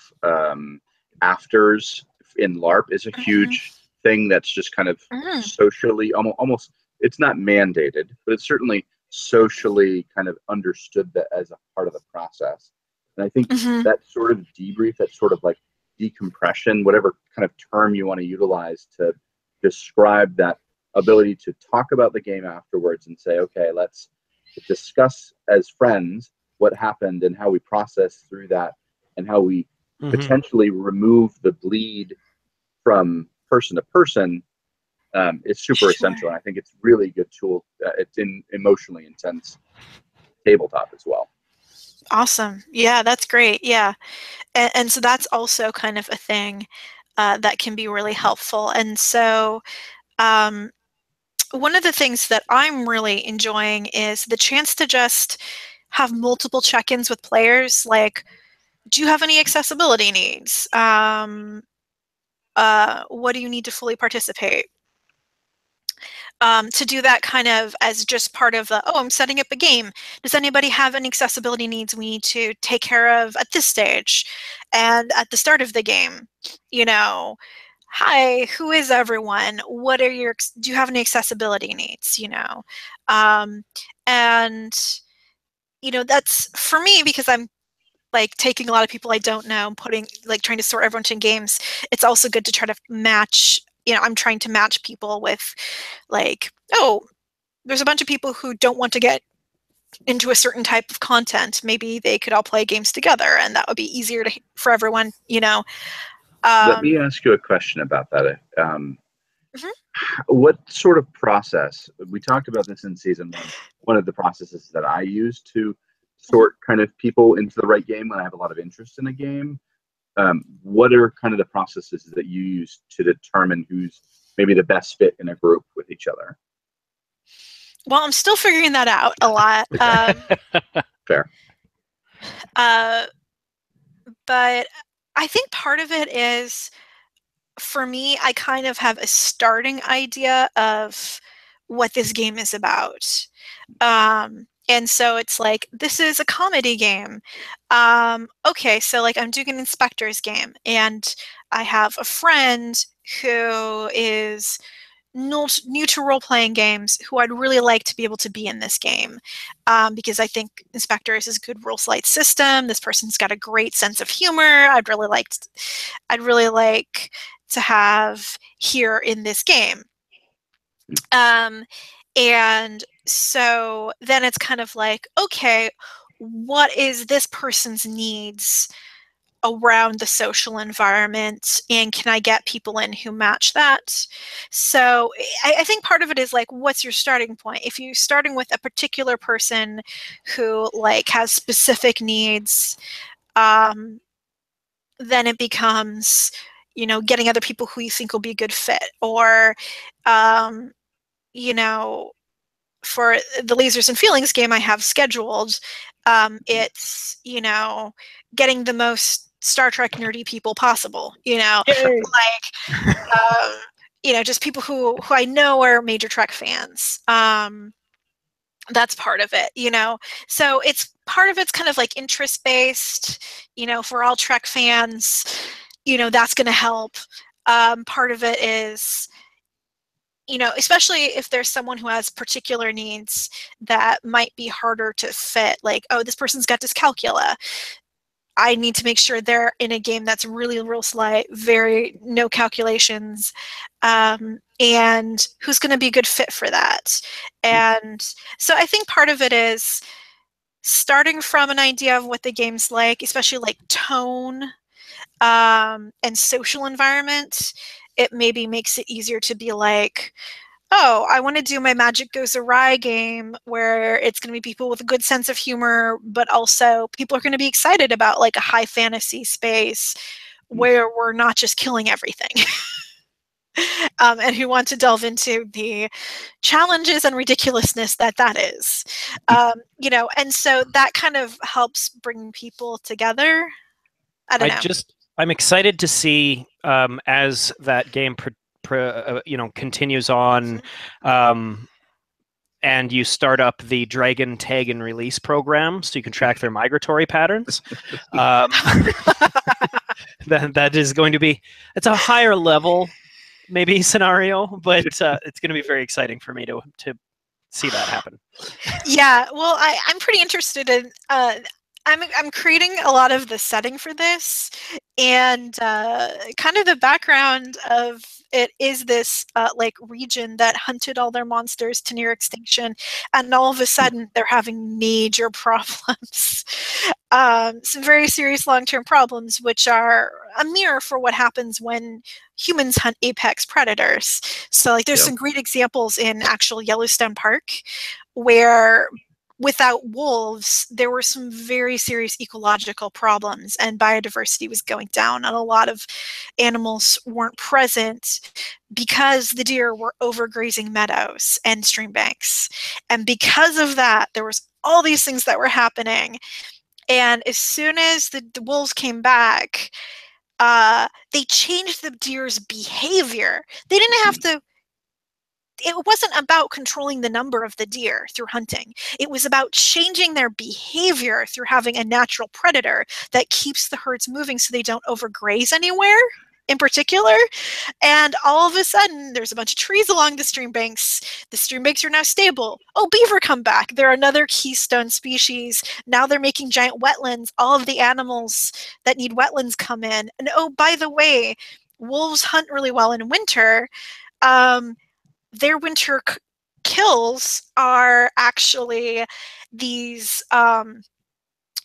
afters in LARP is a huge thing that's just kind of socially almost, it's not mandated, but it's certainly socially kind of understood that as a part of the process. And I think that sort of debrief, that sort of like decompression, whatever kind of term you want to utilize to describe that ability to talk about the game afterwards and say, okay, let's discuss as friends what happened and how we process through that and how we potentially remove the bleed from person to person is super essential. And I think it's really a good tool. It's in emotionally intense tabletop as well. Awesome. Yeah, that's great. Yeah. And so that's also kind of a thing that can be really helpful. And so one of the things that I'm really enjoying is the chance to just have multiple check-ins with players. Like, do you have any accessibility needs? What do you need to fully participate? To do that kind of as just part of the, I'm setting up a game. Does anybody have any accessibility needs we need to take care of at this stage? And at the start of the game, hi, who is everyone? What are do you have any accessibility needs? And that's for me because I'm like taking a lot of people I don't know, trying to sort everyone in games. It's also good to try to match. I'm trying to match people with like, there's a bunch of people who don't want to get into a certain type of content. Maybe they could all play games together, and that would be easier for everyone, you know. Let me ask you a question about that. Mhm. What sort of process, we talked about this in season one of the processes that I use to sort kind of people into the right game when I have a lot of interest in a game. What are kind of the processes that you use to determine who's maybe the best fit in a group with each other? Well, I'm still figuring that out a lot. Fair. But I think part of it is, for me, I kind of have a starting idea of what this game is about. And so it's like, this is a comedy game. Okay, so like I'm doing an inspector's game, and I have a friend who is new to role-playing games who I'd really like to be able to be in this game, because I think Inspectors is a good rules-light system. This person's got a great sense of humor. I'd really like to have here in this game. And so then it's kind of like, okay, what is this person's needs around the social environment, and can I get people in who match that? So I think part of it is like, what's your starting point? If you're starting with a particular person who like has specific needs, then it becomes, you know, getting other people who you think will be a good fit. Or you know, for the Lasers and Feelings game I have scheduled, it's, you know, getting the most Star Trek nerdy people possible, you know. Yay! Like you know, just people who I know are major Trek fans. That's part of it, you know. So it's part of it's kind of like interest based, you know, for all Trek fans, you know, that's going to help. Part of it is, you know, especially if there's someone who has particular needs that might be harder to fit, like, oh, this person's got dyscalculia. I need to make sure they're in a game that's really rules light, very no calculations, and who's going to be a good fit for that. And so I think part of it is starting from an idea of what the game's like, especially like tone, and social environment. It maybe makes it easier to be like, oh, I want to do my Magic Goes Awry game where it's going to be people with a good sense of humor, but also people are going to be excited about like a high fantasy space where we're not just killing everything. And who want to delve into the challenges and ridiculousness that is. You know, and so that kind of helps bring people together. I don't know. I'm excited to see as that game you know, continues on, and you start up the Dragon Tag and Release program, so you can track their migratory patterns. That is going to be, it's a higher level maybe scenario, but it's going to be very exciting for me to see that happen. Yeah, well, I'm pretty interested in. I'm creating a lot of the setting for this, and kind of the background of it is this like region that hunted all their monsters to near extinction, and all of a sudden they're having major problems, some very serious long-term problems, which are a mirror for what happens when humans hunt apex predators. So like there's some great examples in actual Yellowstone Park where without wolves, there were some very serious ecological problems, and biodiversity was going down, and a lot of animals weren't present because the deer were overgrazing meadows and stream banks. And because of that, there was all these things that were happening. And as soon as the wolves came back, they changed the deer's behavior. They didn't have to. It wasn't about controlling the number of the deer through hunting. It was about changing their behavior through having a natural predator that keeps the herds moving so they don't overgraze anywhere in particular. And all of a sudden, there's a bunch of trees along the stream banks. The stream banks are now stable. Oh, beaver come back. They're another keystone species. Now they're making giant wetlands. All of the animals that need wetlands come in. And oh, by the way, wolves hunt really well in winter. Their winter hills are actually these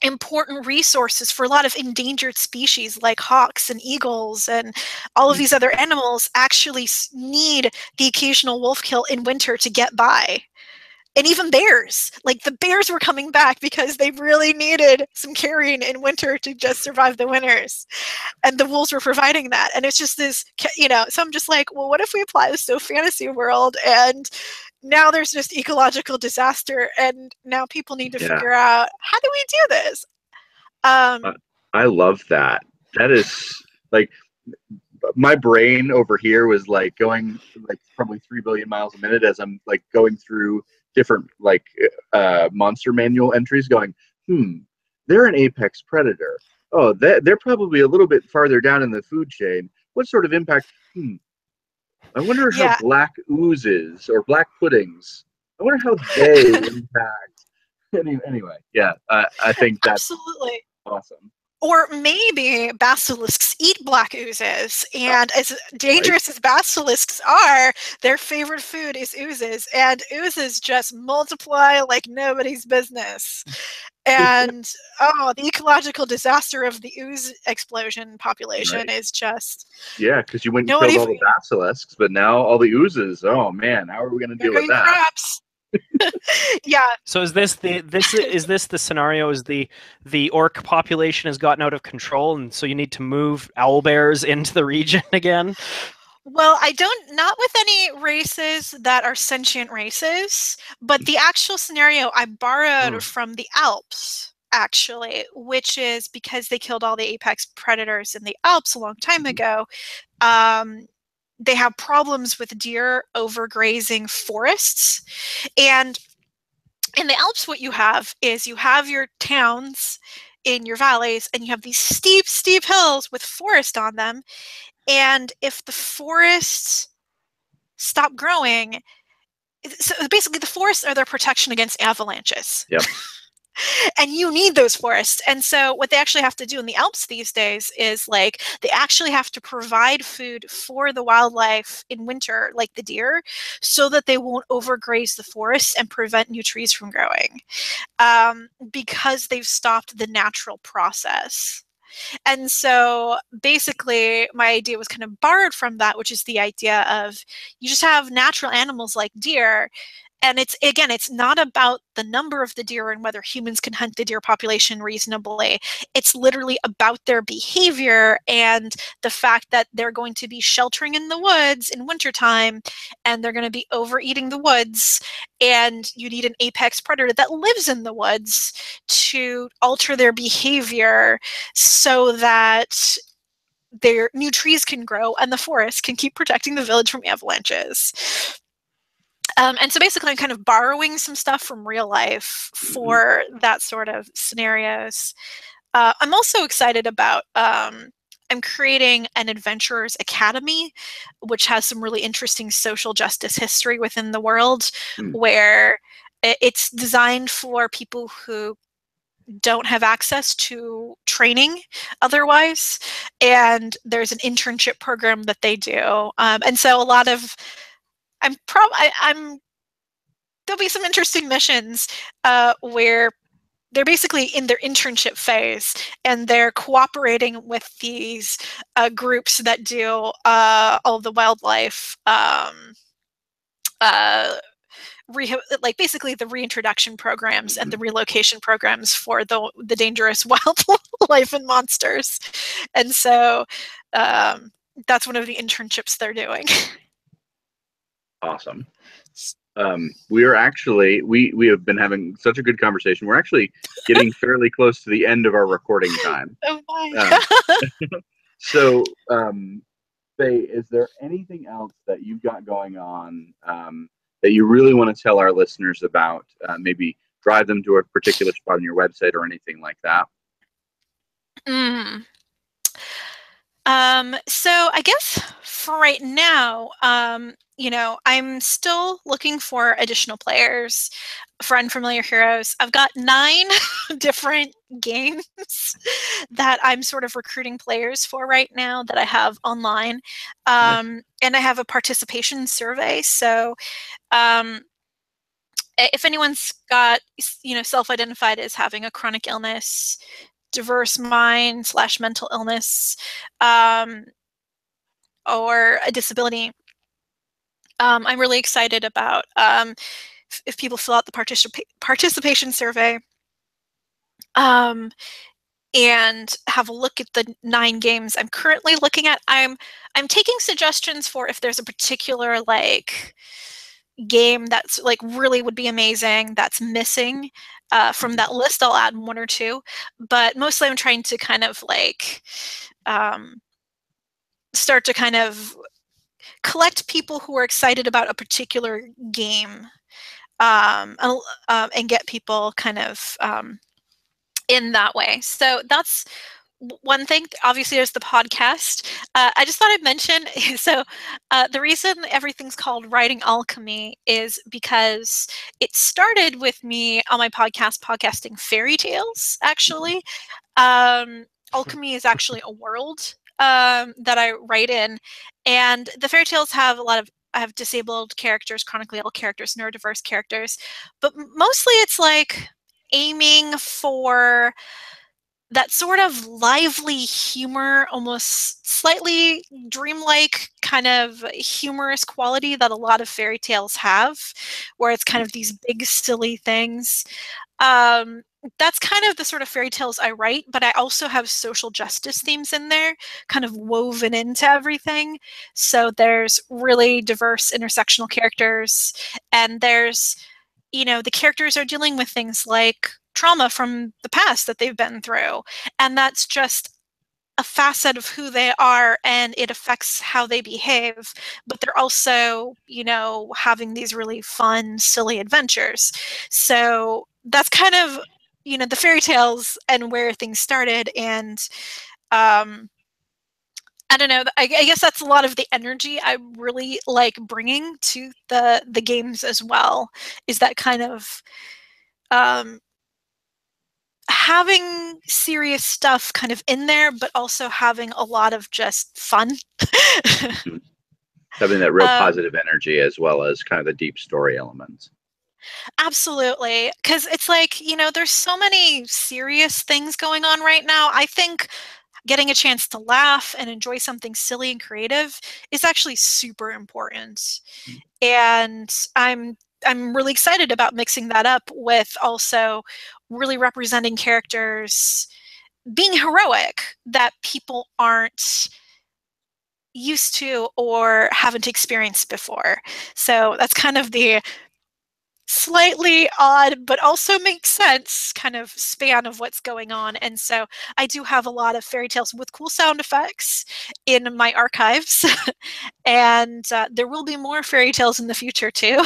important resources for a lot of endangered species like hawks and eagles, and all of these other animals actually need the occasional wolf kill in winter to get by. And even bears, like the bears were coming back because they really needed some carrion in winter to just survive the winters. And the wolves were providing that. And it's just this, so I'm just like, well, what if we apply this to a fantasy world? And now there's just ecological disaster. And now people need to figure out, how do we do this? I love that. That is like, my brain over here was like going like probably 3 billion miles a minute as I'm like going through different like monster manual entries going, they're an apex predator. Oh, they're probably a little bit farther down in the food chain. What sort of impact? I wonder how black oozes or black puddings, I wonder how they impact. Anyway, I think that's absolutely awesome. Or maybe basilisks eat black oozes, and as dangerous as basilisks are, their favorite food is oozes, and oozes just multiply like nobody's business. And the ecological disaster of the ooze explosion population is just... Yeah, because you went and killed all the basilisks, but now all the oozes. Oh man, how are we going to deal with that? Craps. Yeah. So is this the scenario? Is the orc population has gotten out of control, and so you need to move owlbears into the region again? Well, not with any races that are sentient races, but the actual scenario I borrowed from the Alps, actually, which is because they killed all the apex predators in the Alps a long time ago. They have problems with deer overgrazing forests. And in the Alps, what you have is you have your towns in your valleys, and you have these steep, steep hills with forest on them. And if the forests stop growing, so basically the forests are their protection against avalanches. Yep. And you need those forests. And so what they actually have to do in the Alps these days is like they actually have to provide food for the wildlife in winter, like the deer, so that they won't overgraze the forests and prevent new trees from growing, because they've stopped the natural process. And so basically my idea was kind of borrowed from that, which is the idea of you just have natural animals like deer. And it's not about the number of the deer and whether humans can hunt the deer population reasonably. It's literally about their behavior and the fact that they're going to be sheltering in the woods in wintertime, and they're going to be overeating the woods. And you need an apex predator that lives in the woods to alter their behavior so that their new trees can grow and the forest can keep protecting the village from avalanches. And so basically I'm kind of borrowing some stuff from real life for that sort of scenarios. I'm also excited about, I'm creating an Adventurers Academy, which has some really interesting social justice history within the world, where it's designed for people who don't have access to training otherwise. And there's an internship program that they do. And so a lot of, there'll be some interesting missions where they're basically in their internship phase and they're cooperating with these groups that do all the wildlife, basically the reintroduction programs and the relocation programs for the dangerous wildlife and monsters. And so that's one of the internships they're doing. Awesome. We are actually, we have been having such a good conversation. We're actually getting fairly close to the end of our recording time. Oh my. So, Faye, is there anything else that you've got going on that you really want to tell our listeners about? Maybe drive them to a particular spot on your website or anything like that? So I guess for right now, I'm still looking for additional players for Unfamiliar Heroes. I've got 9 different games that I'm sort of recruiting players for right now that I have online. And I have a participation survey. So if anyone's got, self-identified as having a chronic illness, diverse mind / mental illness, or a disability, I'm really excited about if people fill out the participation survey and have a look at the 9 games I'm currently looking at. I'm taking suggestions for if there's a particular game that's really would be amazing that's missing from that list. I'll add 1 or 2, but mostly I'm trying to kind of start to kind of collect people who are excited about a particular game, and get people kind of in that way. So that's one thing. Obviously, there's the podcast. I just thought I'd mention, so the reason everything's called Writing Alchemy is because it started with me on my podcast, podcasting fairy tales, actually. Alchemy is actually a world that I write in, and the fairy tales have I have disabled characters, chronically ill characters, neurodiverse characters, but mostly it's aiming for that sort of lively humor, almost slightly dreamlike kind of humorous quality that a lot of fairy tales have, where it's kind of these big, silly things. That's kind of the sort of fairy tales I write, but I also have social justice themes in there, kind of woven into everything. So there's really diverse intersectional characters, and there's, the characters are dealing with things like trauma from the past that they've been through, and that's just a facet of who they are, and it affects how they behave, but they're also, having these really fun, silly adventures. So that's kind of, the fairy tales and where things started. And I don't know, I guess that's a lot of the energy I really like bringing to the games as well, is that kind of having serious stuff kind of in there, but also having a lot of just fun. Having that real positive energy, as well as kind of the deep story elements. Absolutely. Because it's there's so many serious things going on right now. I think getting a chance to laugh and enjoy something silly and creative is actually super important. And I'm really excited about mixing that up with also really representing characters being heroic that people aren't used to or haven't experienced before. So that's kind of the slightly odd, but also makes sense kind of span of what's going on. And so I do have a lot of fairy tales with cool sound effects in my archives. And there will be more fairy tales in the future too,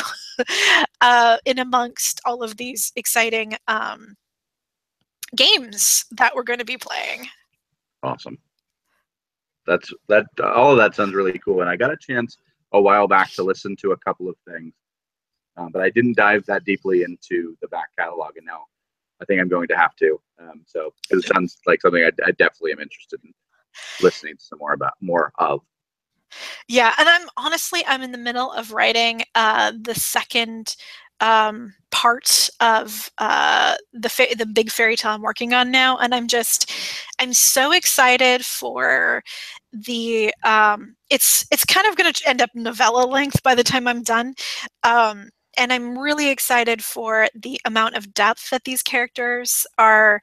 in amongst all of these exciting games that we're going to be playing. Awesome. All of that sounds really cool. And I got a chance a while back to listen to a couple of things. But I didn't dive that deeply into the back catalog, and now I think I'm going to have to. So it sounds like something I definitely am interested in listening to some more of. Yeah, and I'm in the middle of writing the second part of the big fairy tale I'm working on now, and I'm so excited for the it's kind of going to end up novella length by the time I'm done. And I'm really excited for the amount of depth that these characters are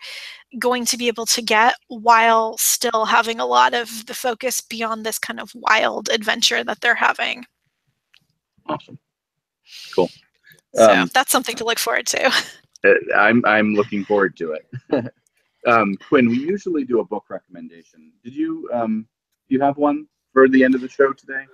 going to be able to get while still having a lot of the focus beyond this kind of wild adventure that they're having. Awesome. Cool. So that's something to look forward to. I'm looking forward to it. Quinn, we usually do a book recommendation. Did you have one for the end of the show today?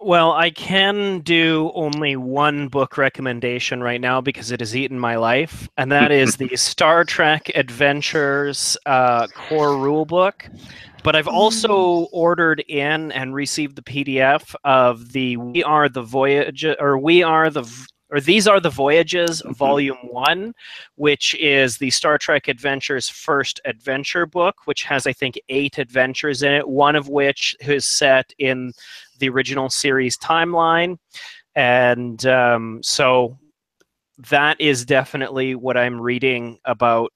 Well, I can do only one book recommendation right now because it has eaten my life, and that is the Star Trek Adventures core rulebook. But I've also ordered in and received the PDF of the These Are the Voyages, Volume 1, which is the Star Trek Adventures first adventure book, which has, I think, 8 adventures in it, one of which is set in the original series timeline. And so that is definitely what I'm reading about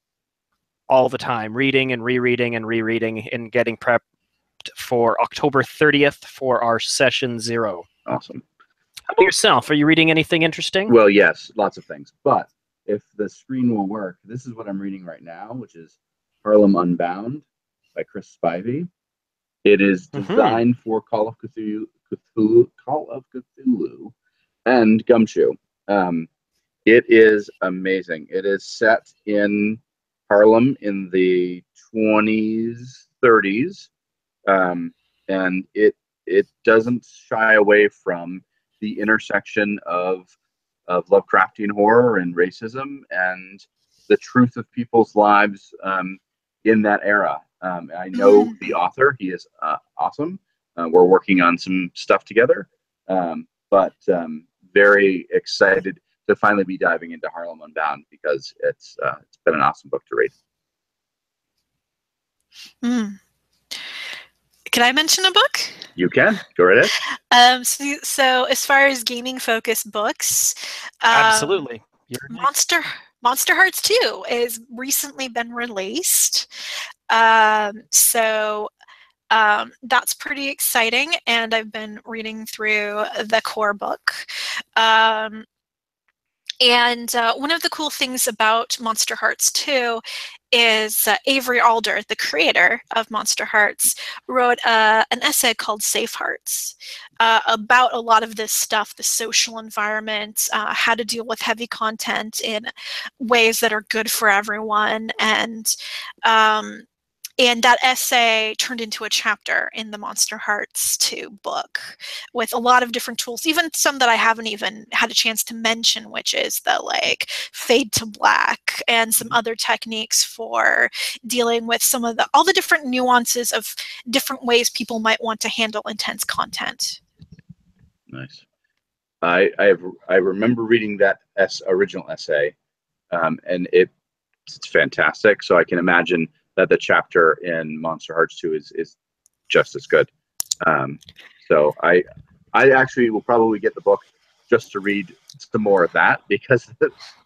all the time, reading and rereading and getting prepped for October 30th for our session 0. Awesome. How about yourself? Are you reading anything interesting? Well, yes, lots of things. But if the screen will work, this is what I'm reading right now, which is Harlem Unbound by Chris Spivey. It is designed for Call of Cthulhu, and Gumshoe. It is amazing. It is set in Harlem in the 20s, 30s, and it doesn't shy away from the intersection of Lovecraftian horror and racism and the truth of people's lives in that era. I know the author; he is awesome. We're working on some stuff together, but very excited to finally be diving into Harlem Unbound because it's been an awesome book to read. Can I mention a book? You can. Go right ahead. So as far as gaming focused books, Absolutely. Monster Hearts 2 has recently been released. So that's pretty exciting, and I've been reading through the core book. And one of the cool things about Monster Hearts 2 is Avery Alder, the creator of Monster Hearts, wrote an essay called Safe Hearts about a lot of this stuff, the social environment, how to deal with heavy content in ways that are good for everyone. And that essay turned into a chapter in the Monster Hearts 2 book with a lot of different tools, even some that I haven't even had a chance to mention, which is the fade to black and some other techniques for dealing with all the different nuances of different ways people might want to handle intense content. Nice. I remember reading that original essay, and it's fantastic. So I can imagine that the chapter in Monster Hearts 2 is just as good. So I actually will probably get the book just to read some more of that, because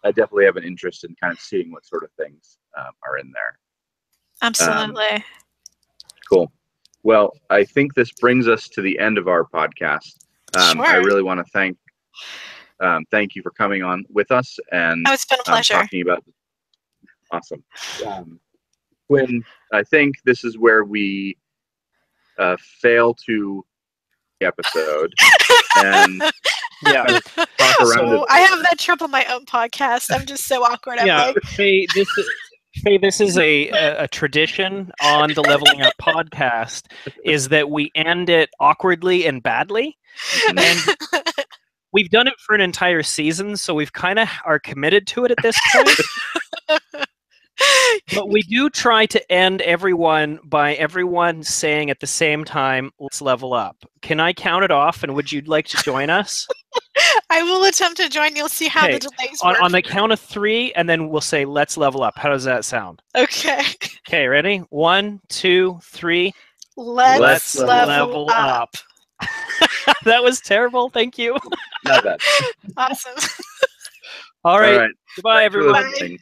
I definitely have an interest in kind of seeing what sort of things are in there. Absolutely. Cool. Well, I think this brings us to the end of our podcast. Sure. I really want to thank you for coming on with us and it's been a pleasure. Talking about. Awesome. Quinn, I think this is where we fail to the episode. And yeah, so I have that trouble on my own podcast. I'm just so awkward. Yeah, Faye, this is a tradition on the Leveling Up podcast, is that we end it awkwardly and badly. And we've done it for an entire season, so we've kind of are committed to it at this point. But we do try to end everyone by everyone saying at the same time, "Let's level up." Can I count it off, and would you like to join us? I will attempt to join. You'll see how the delays work. On the count of 3, and then we'll say, "Let's level up." How does that sound? Okay. Okay, ready? 1, 2, 3. Let's level up. That was terrible. Thank you. Not bad. Awesome. All right. Goodbye, everyone. Bye.